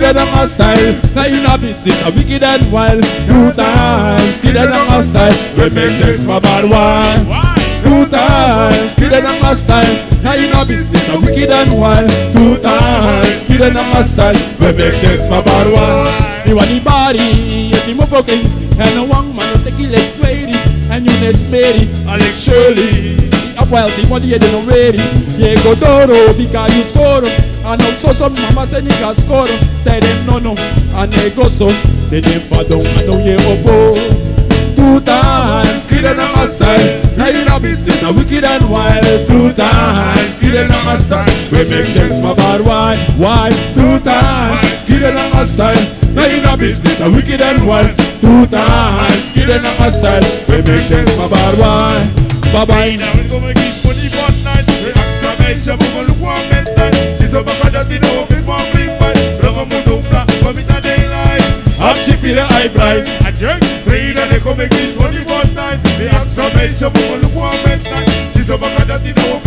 skidden on my style. Now in a business, a wicked and wild. 2 times, skidden on my style. We make this my bad wine. 2 times, skidden on my style. Now in a business, a wicked and wild. 2 times, skidden on my style. We make this my bad wine. You want the body, if you move fucking. And a one man will take it like 20. And you miss Mary, Alex Shirley. Up while the money you don't ready. Yeah, go Doro, because you score. And also some mama say nigga score. They them no. And they go so. They them pardon, I know you opo. 2 times, skidden on my style. Now you know business, a wicked and wild. 2 times, skidden on my style. We make this my bad wine. Why? 2 times, skidden on my style. Now you know business, a wicked and wild. 2 times, skidden on my style. We make this my bad wine. Bye bye. Now we gonna keep money one night. We exclamation, we gonna look one mental. She's over for that, we know we want to bring back. Look at me, don't flap, come in the daylight. I'm chippy the eye bright. I jerk, free that they come and keep money one night. We exclamation, we gonna look one mental. She's over for that, we know